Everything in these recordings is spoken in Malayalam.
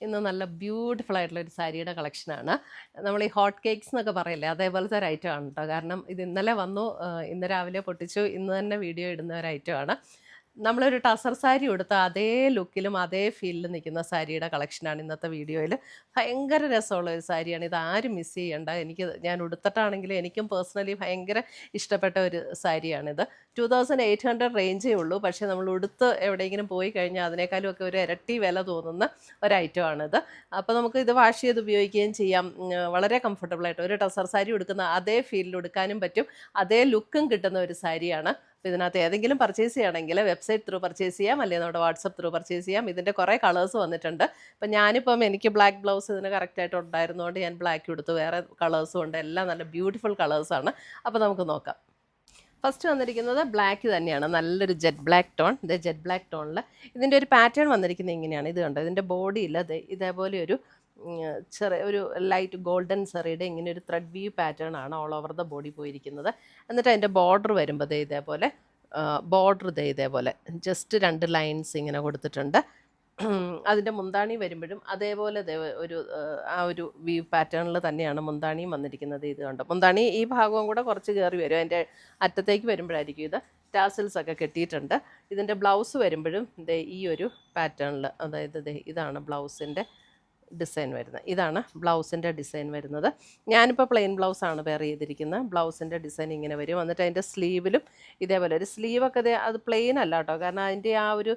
ഇന്ന് നല്ല ബ്യൂട്ടിഫുൾ ആയിട്ടുള്ള ഒരു സാരിയുടെ കളക്ഷനാണ്. നമ്മൾ ഈ ഹോട്ട് കേക്ക്സ് എന്നൊക്കെ പറയില്ലേ, അതേപോലത്തെ ഒരു ഐറ്റം ആണ് കേട്ടോ. കാരണം ഇത് ഇന്നലെ വന്നു, ഇന്ന് രാവിലെ പൊട്ടിച്ചു, ഇന്ന് തന്നെ വീഡിയോ ഇടുന്ന ഒരു ഐറ്റമാണ്. നമ്മളൊരു ടസർ സാരി ഉടുത്ത അതേ ലുക്കിലും അതേ ഫീലിലും നിൽക്കുന്ന സാരിയുടെ കളക്ഷനാണ് ഇന്നത്തെ വീഡിയോയിൽ. ഭയങ്കര രസമുള്ള ഒരു സാരിയാണ് ഇത്, ആരും മിസ് ചെയ്യണ്ട. ഞാൻ ഉടുത്തിട്ടാണെങ്കിലും എനിക്കും പേഴ്സണലി ഭയങ്കര ഇഷ്ടപ്പെട്ട ഒരു സാരിയാണിത്. 2800 റേഞ്ചേ ഉള്ളൂ, പക്ഷേ നമ്മൾ ഉടുത്ത് എവിടെയെങ്കിലും പോയി കഴിഞ്ഞാൽ അതിനേക്കാളും ഒക്കെ ഒരു ഇരട്ടി വില തോന്നുന്ന ഒരു ഐറ്റമാണിത്. അപ്പോൾ നമുക്ക് ഇത് വാഷ് ചെയ്ത് ഉപയോഗിക്കുകയും ചെയ്യാം. വളരെ കംഫർട്ടബിളായിട്ട് ഒരു ടസർ സാരി ഉടുക്കുന്ന അതേ ഫീലിൽ ഉടുക്കാനും പറ്റും, അതേ ലുക്കും കിട്ടുന്ന ഒരു സാരിയാണ്. അപ്പോൾ ഇതിനകത്ത് ഏതെങ്കിലും പർച്ചേസ് ചെയ്യുകയാണെങ്കിൽ വെബ്സൈറ്റ് ത്രൂ പർച്ചേസ് ചെയ്യാം, അല്ലെങ്കിൽ നമ്മുടെ വാട്സപ്പ് ത്രൂ പർച്ചേസ് ചെയ്യാം. ഇതിൻ്റെ കുറേ കളേഴ്സ് വന്നിട്ടുണ്ട്. അപ്പം എനിക്ക് ബ്ലാക്ക് ബ്ലൗസ് ഇതിന് കറക്റ്റായിട്ട് ഉണ്ടായിരുന്നതുകൊണ്ട് ഞാൻ ബ്ലാക്ക് എടുത്തു. വേറെ കളേഴ്സും ഉണ്ട്, എല്ലാം നല്ല ബ്യൂട്ടിഫുൾ കളേഴ്സാണ്. അപ്പോൾ നമുക്ക് നോക്കാം. ഫസ്റ്റ് വന്നിരിക്കുന്നത് ബ്ലാക്ക് തന്നെയാണ്, നല്ലൊരു ജെറ്റ് ബ്ലാക്ക് ടോൺ. ഇത് ജെറ്റ് ബ്ലാക്ക് ടോണിൽ ഇതിൻ്റെ ഒരു പാറ്റേൺ വന്നിരിക്കുന്നത് ഇങ്ങനെയാണ്. ഇത് കണ്ടോ, ഇതിൻ്റെ ബോഡിയിൽ ഇതേപോലെ ഒരു ലൈറ്റ് ഗോൾഡൻ സെറിയുടെ ഇങ്ങനെ ഒരു ത്രെഡ് വ്യൂ പാറ്റേൺ ആണ് ഓൾ ഓവർ ദ ബോഡി പോയിരിക്കുന്നത്. എന്നിട്ട് അതിൻ്റെ ബോർഡർ വരുമ്പോൾ ഇതേപോലെ ജസ്റ്റ് 2 ലൈൻസ് ഇങ്ങനെ കൊടുത്തിട്ടുണ്ട്. അതിൻ്റെ മുന്താണി വരുമ്പോഴും അതേപോലെ ഒരു വ്യൂ പാറ്റേണിൽ തന്നെയാണ് മുന്താണിയും വന്നിരിക്കുന്നത്. ഇത് കണ്ടോ, മുന്താണി ഈ ഭാഗവും കൂടെ കുറച്ച് കയറി വരും, അതിൻ്റെ അറ്റത്തേക്ക് വരുമ്പോഴായിരിക്കും ഇത് ടാസിൽസ് ഒക്കെ കെട്ടിയിട്ടുണ്ട്. ഇതിൻ്റെ ബ്ലൗസ് വരുമ്പോഴും ഈ ഒരു പാറ്റേണിൽ, അതായത് ഇതാണ് ബ്ലൗസിൻ്റെ ഡിസൈൻ വരുന്നത്. ഇതാണ് ബ്ലൗസിൻ്റെ ഡിസൈൻ വരുന്നത്. ഞാനിപ്പോൾ പ്ലെയിൻ ബ്ലൗസാണ് വെയർ ചെയ്തിരിക്കുന്നത്. ബ്ലൗസിൻ്റെ ഡിസൈൻ ഇങ്ങനെ വരും. എന്നിട്ട് അതിൻ്റെ സ്ലീവിലും ഇതേപോലെ ഒരു സ്ലീവൊക്കെ അത് പ്ലെയിൻ അല്ല കേട്ടോ, കാരണം അതിൻ്റെ ആ ഒരു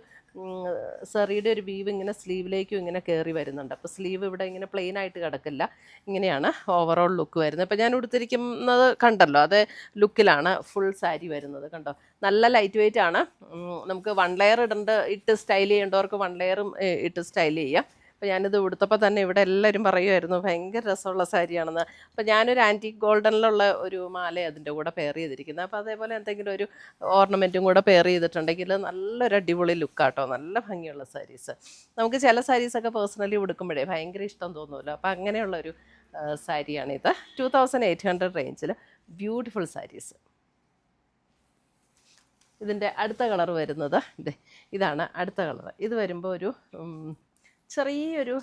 സെറിയുടെ ഒരു വീവ് ഇങ്ങനെ സ്ലീവിലേക്കും ഇങ്ങനെ കയറി വരുന്നുണ്ട്. അപ്പോൾ സ്ലീവ് ഇവിടെ ഇങ്ങനെ പ്ലെയിൻ ആയിട്ട് കിടക്കില്ല. ഇങ്ങനെയാണ് ഓവറോൾ ലുക്ക് വരുന്നത്. ഇപ്പോൾ ഞാൻ ഉടുത്തിരിക്കുന്നത് കണ്ടല്ലോ, അതേ ലുക്കിലാണ് ഫുൾ സാരി വരുന്നത്. കണ്ടോ, നല്ല ലൈറ്റ് വെയിറ്റ് ആണ്. നമുക്ക് 1 ലെയർ ഇട്ട് സ്റ്റൈൽ ചെയ്യേണ്ടവർക്ക് 1 ലെയറും ഇട്ട് സ്റ്റൈൽ ചെയ്യാം. അപ്പോൾ ഞാനിത് ഉടുത്തപ്പോൾ തന്നെ ഇവിടെ എല്ലാവരും പറയുമായിരുന്നു ഭയങ്കര രസമുള്ള സാരിയാണെന്ന്. അപ്പോൾ ഞാനൊരു ആൻറ്റിക് ഗോൾഡനിലുള്ള ഒരു മാല അതിൻ്റെ കൂടെ പെയർ ചെയ്തിരിക്കുന്നത്. അപ്പോൾ അതേപോലെ എന്തെങ്കിലും ഒരു ഓർണമെൻറ്റും കൂടെ പെയർ ചെയ്തിട്ടുണ്ടെങ്കിൽ നല്ലൊരു അടിപൊളി ലുക്കാട്ടോ, നല്ല ഭംഗിയുള്ള സാരീസ്. നമുക്ക് ചില സാരീസൊക്കെ പേഴ്സണലി ഉടുക്കുമ്പോഴേ ഭയങ്കര ഇഷ്ടം തോന്നുമല്ലോ. അപ്പോൾ അങ്ങനെയുള്ളൊരു സാരിയാണിത്. 2800 റേഞ്ചിൽ ബ്യൂട്ടിഫുൾ സാരീസ്. ഇതിൻ്റെ അടുത്ത കളർ വരുന്നത് ഇതാണ് അടുത്ത കളർ. ഇത് വരുമ്പോൾ ഒരു ചെറിയൊരു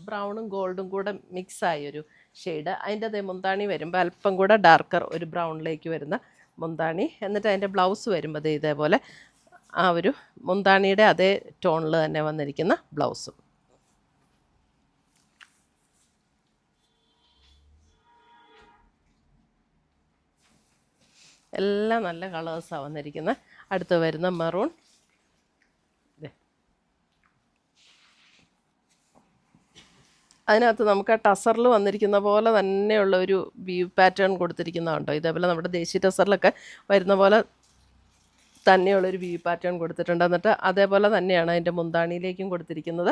ബ്രൗണും ഗോൾഡും കൂടെ മിക്സായൊരു ഷെയ്ഡ്. അതിൻ്റെ മുന്താണി വരുമ്പോൾ അല്പം കൂടെ ഡാർക്കർ ഒരു ബ്രൗണിലേക്ക് വരുന്ന മുന്താണി. എന്നിട്ട് അതിൻ്റെ ബ്ലൗസ് വരുമ്പോൾ ഇതേപോലെ ആ ഒരു മുന്താണിയുടെ അതേ ടോണിൽ തന്നെ വന്നിരിക്കുന്ന ബ്ലൗസും. എല്ലാം നല്ല കളേഴ്സാണ് വന്നിരിക്കുന്നത്. അടുത്ത് വരുന്ന മെറൂൺ. അതിനകത്ത് നമുക്ക് ആ ടസറിൽ വന്നിരിക്കുന്ന പോലെ തന്നെയുള്ള ഒരു വ്യൂ പാറ്റേൺ കൊടുത്തിരിക്കുന്നതുണ്ടോ. ഇതേപോലെ നമ്മുടെ ദേശീയ ടസറിലൊക്കെ വരുന്ന പോലെ തന്നെയുള്ളൊരു വ്യൂ പാറ്റേൺ കൊടുത്തിട്ടുണ്ട്. എന്നിട്ട് അതേപോലെ തന്നെയാണ് അതിൻ്റെ മുന്താണിയിലേക്കും കൊടുത്തിരിക്കുന്നത്.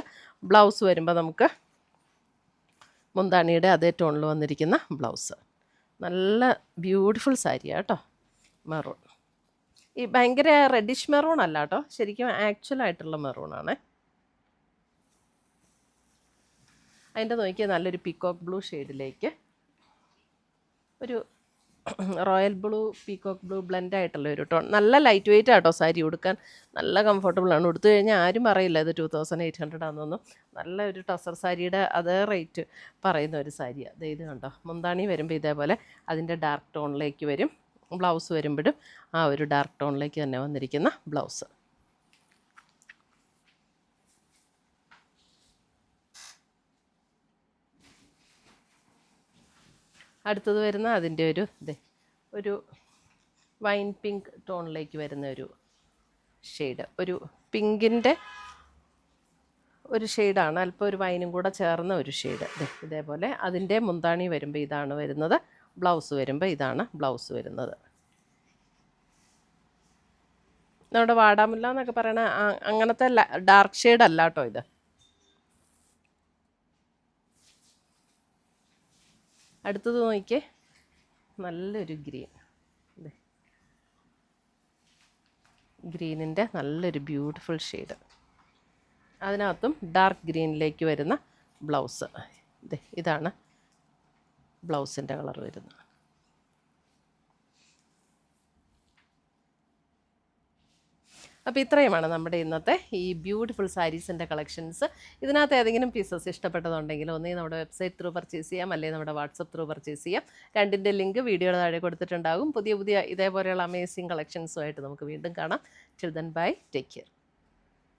ബ്ലൗസ് വരുമ്പോൾ നമുക്ക് മുന്താണിയുടെ അതേ ടോണിൽ വന്നിരിക്കുന്ന ബ്ലൗസ്. നല്ല ബ്യൂട്ടിഫുൾ സാരിയാണ് കേട്ടോ. മെറൂൺ ഈ ഭയങ്കര റെഡിഷ് മെറൂൺ അല്ല കേട്ടോ, ശരിക്കും ആക്ച്വലായിട്ടുള്ള മെറൂണാണ്. അതിൻ്റെ നോക്കിയാൽ നല്ലൊരു പീക്കോക്ക് ബ്ലൂ ഷെയ്ഡിലേക്ക് ഒരു royal blue peacock blue blend ആയിട്ടുള്ള ഒരു ടോൺ. നല്ല ലൈറ്റ് വെയിറ്റ് ആട്ടോ സാരി, ഉടുക്കാൻ നല്ല കംഫർട്ടബിളാണ്. ഉടുത്തു കഴിഞ്ഞാൽ ആരും പറയില്ല ഇത് 2800 ആണെന്നൊന്നും. നല്ല ഒരു ടസർ സാരിയുടെ അതേ റേറ്റ് പറയുന്ന ഒരു സാരിയാണ്. ഇത് കണ്ടോ, മുന്താണി വരുമ്പോൾ ഇതേപോലെ അതിൻ്റെ ഡാർക്ക് ടോണിലേക്ക് വരും. ബ്ലൗസ് വരുമ്പോഴും ആ ഒരു ഡാർക്ക് ടോണിലേക്ക് തന്നെ വന്നിരിക്കുന്ന ബ്ലൗസ്. അടുത്തത് വരുന്ന അതിൻ്റെ ഒരു വൈൻ പിങ്ക് ടോണിലേക്ക് വരുന്ന ഒരു ഷെയ്ഡ്, ഒരു പിങ്കിൻ്റെ ഒരു ഷെയ്ഡാണ്, അല്പം ഒരു വൈനും കൂടെ ചേർന്ന ഒരു ഷെയ്ഡ്. ഇതേപോലെ അതിൻ്റെ മുന്താണി വരുമ്പോൾ ഇതാണ് വരുന്നത്. ബ്ലൗസ് വരുമ്പോൾ ഇതാണ് ബ്ലൗസ് വരുന്നത്. നമ്മുടെ വാടാമുല്ല എന്നൊക്കെ പറയണ അങ്ങനത്തെ ഡാർക്ക് ഷെയ്ഡ് അല്ല കേട്ടോ ഇത്. അടുത്തത് നോക്കിയേ, നല്ലൊരു ഗ്രീനിൻ്റെ നല്ലൊരു ബ്യൂട്ടിഫുൾ ഷെയ്ഡ്. അതിനകത്തും ഡാർക്ക് ഗ്രീനിലേക്ക് വരുന്ന ബ്ലൗസ്. ഇതാണ് ബ്ലൗസിൻ്റെ കളർ വരുന്നത്. അപ്പോൾ ഇത്രയുമാണ് നമ്മുടെ ഇന്നത്തെ ഈ ബ്യൂട്ടിഫുൾ സാരീസിൻ്റെ കളക്ഷൻസ്. ഇതിനകത്ത് ഏതെങ്കിലും പീസസ് ഇഷ്ടപ്പെട്ടതുണ്ടെങ്കിൽ ഒന്നേ നമ്മുടെ വെബ്സൈറ്റ് ത്രൂ പർച്ചേസ് ചെയ്യാം, അല്ലെങ്കിൽ നമ്മുടെ വാട്സപ്പ് ത്രൂ പർച്ചേസ് ചെയ്യാം. രണ്ടിൻ്റെ ലിങ്ക് വീഡിയോയുടെ താഴെ കൊടുത്തിട്ടുണ്ടാകും. പുതിയ പുതിയ ഇതേപോലെയുള്ള അമേസിങ് കളക്ഷൻസുമായിട്ട് നമുക്ക് വീണ്ടും കാണാം. Till then bye, take care.